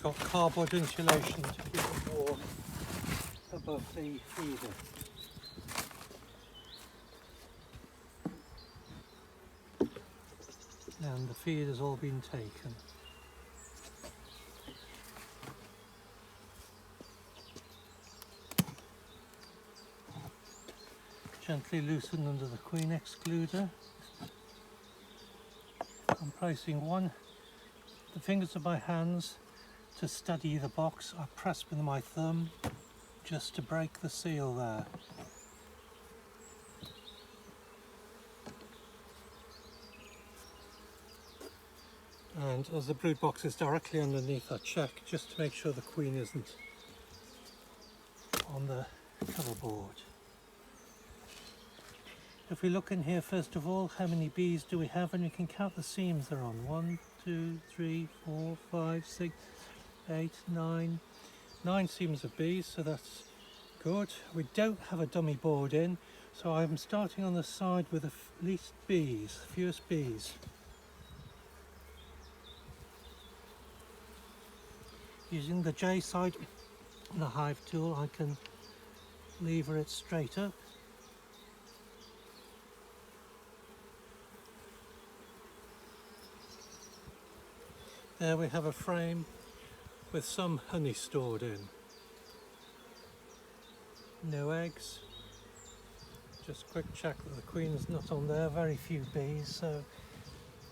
got cardboard insulation to keep it warm above the feeder. And the feed has all been taken. Gently loosen under the queen excluder. I'm placing the fingers of my hands to steady the box. I press with my thumb just to break the seal there. And as the brood box is directly underneath, I check just to make sure the queen isn't on the cover board. If we look in here first of all, how many bees do we have? And we can count the seams they're on. 1, 2, 3, 4, 5, 6, 8, 9. 9 seams of bees, so that's good. We don't have a dummy board in, so I'm starting on the side with the least bees, fewest bees. Using the J side and the hive tool, I can lever it straight up. There we have a frame with some honey stored in. No eggs. Just quick check that the queen's not on there. Very few bees, so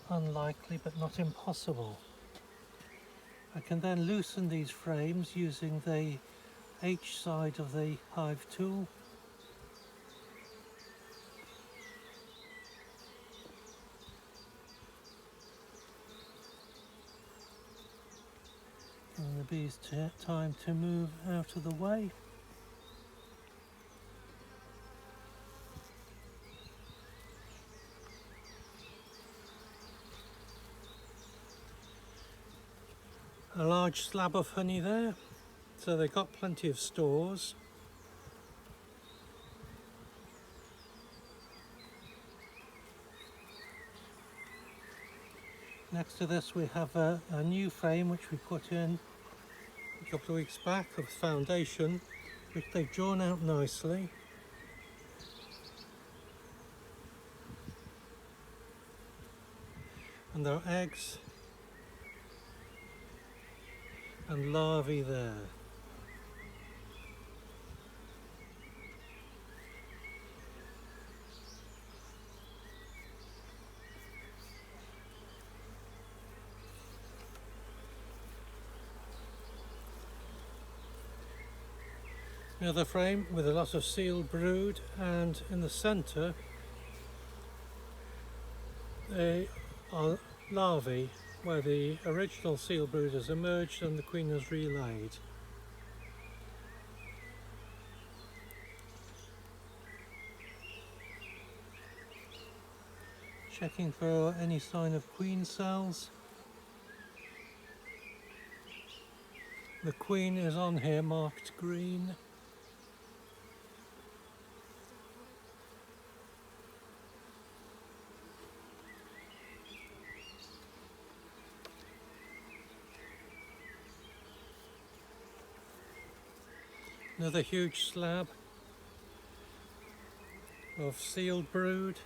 unlikely but not impossible. I can then loosen these frames using the H side of the hive tool. And the bees time to move out of the way. A large slab of honey there, so they've got plenty of stores. Next to this we have a new frame which we put in a couple of weeks back of foundation, which they've drawn out nicely. And there are eggs and larvae there. Another frame with a lot of sealed brood, and in the centre they are larvae where the original seal brood has emerged and the queen has relaid. Checking for any sign of queen cells. The queen is on here marked green. Another huge slab of sealed brood.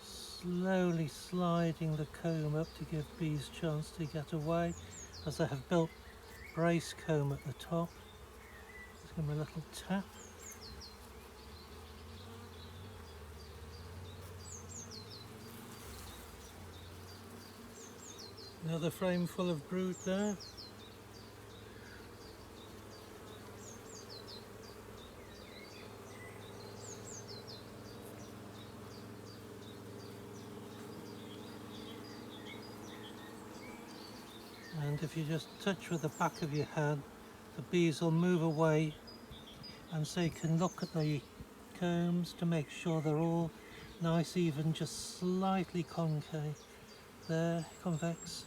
Slowly sliding the comb up to give bees a chance to get away, as I have built brace comb at the top. Just give them a little tap. Another frame full of brood there. And if you just touch with the back of your hand, the bees will move away, and so you can look at the combs to make sure they're all nice, even, just slightly concave there, convex.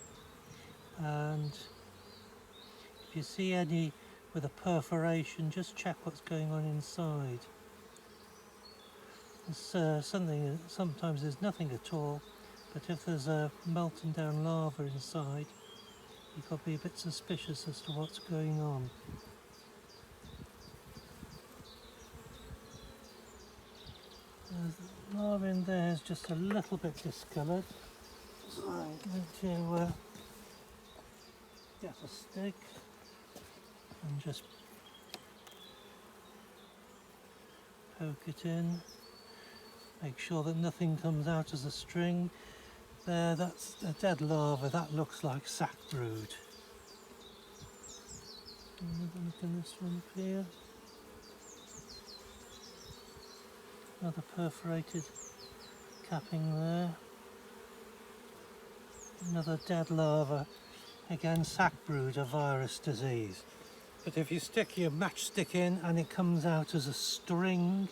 And if you see any with a perforation, just check what's going on inside. It's sometimes there's nothing at all, but if there's a melting down lava inside, you've got to be a bit suspicious as to what's going on. The lava in there is just a little bit discoloured, so I'm going to get a stick and just poke it in. Make sure that nothing comes out as a string. There, that's a dead lava, that looks like sac brood. Another look in this one up here. Another perforated capping there. Another dead larva. Again, sac brood, a virus disease. But if you stick your matchstick in and it comes out as a string,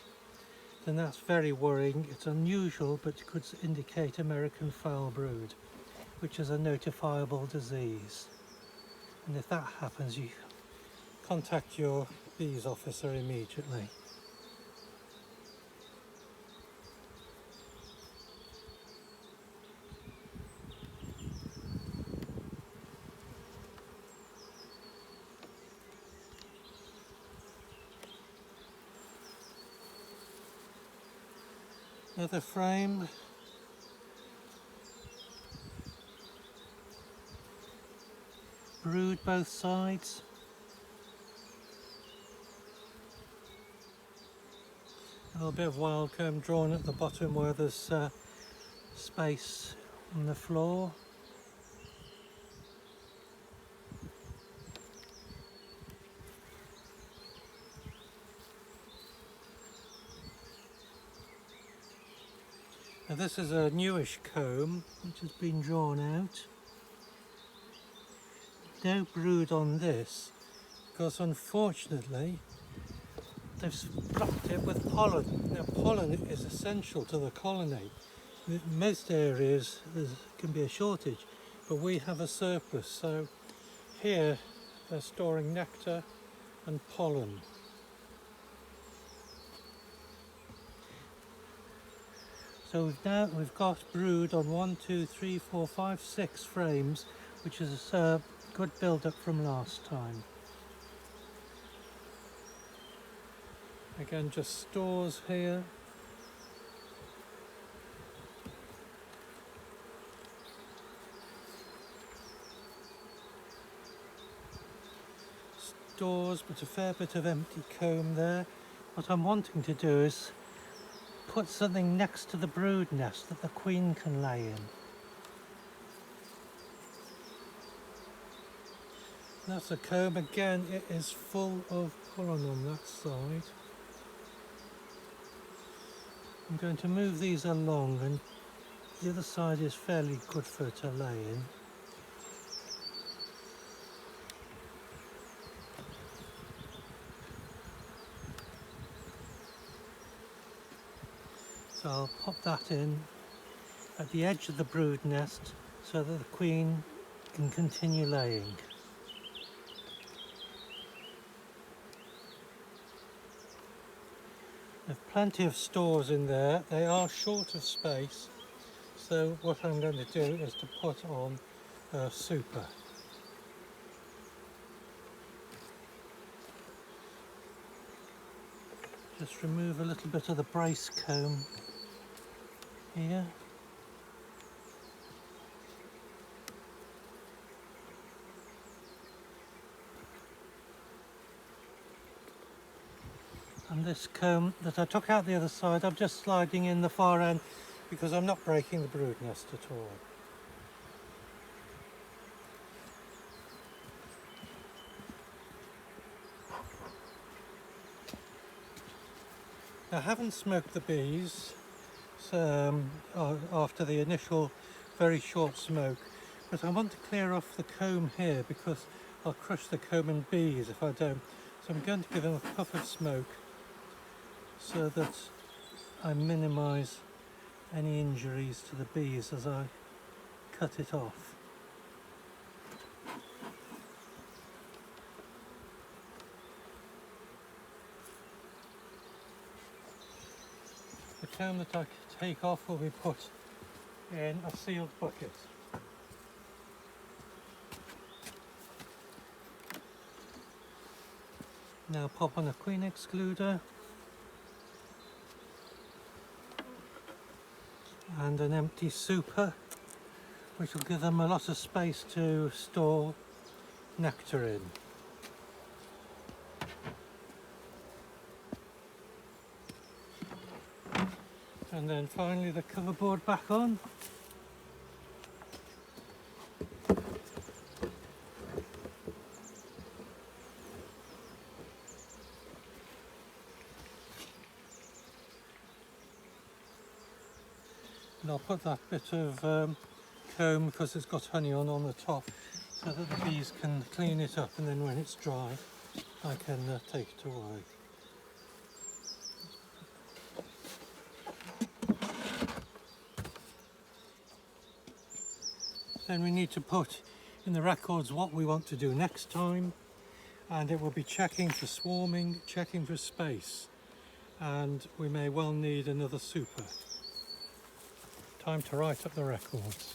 then that's very worrying. It's unusual, but it could indicate American foul brood, which is a notifiable disease. And if that happens, you contact your bees officer immediately. Another frame. Brood both sides. A little bit of wild comb drawn at the bottom where there's space on the floor. Now this is a newish comb which has been drawn out. No brood on this because unfortunately they've blocked it with pollen. Now pollen is essential to the colony. In most areas there can be a shortage, but we have a surplus, so here they're storing nectar and pollen. So we've got brood on 1, 2, 3, 4, 5, 6 frames, which is a good build-up from last time. Again, just stores here. Stores, but a fair bit of empty comb there. What I'm wanting to do is put something next to the brood nest that the queen can lay in. That's a comb. Again, it is full of pollen on that side. I'm going to move these along, and the other side is fairly good for her to lay in. So I'll pop that in at the edge of the brood nest so that the queen can continue laying. There's plenty of stores in there. They are short of space, so what I'm going to do is to put on a super. Just remove a little bit of the brace comb here. And this comb that I took out the other side, I'm just sliding in the far end because I'm not breaking the brood nest at all. I haven't smoked the bees after the initial very short smoke, but I want to clear off the comb here because I'll crush the comb and bees if I don't. So I'm going to give them a puff of smoke so that I minimise any injuries to the bees as I cut it off. comb that I take off will be put in a sealed bucket. Now pop on a queen excluder and an empty super, which will give them a lot of space to store nectar in. And then finally the cover board back on. And I'll put that bit of comb, because it's got honey on the top, so that the bees can clean it up, and then when it's dry I can take it away. Then we need to put in the records what we want to do next time, and it will be checking for swarming, checking for space, and we may well need another super. Time to write up the records.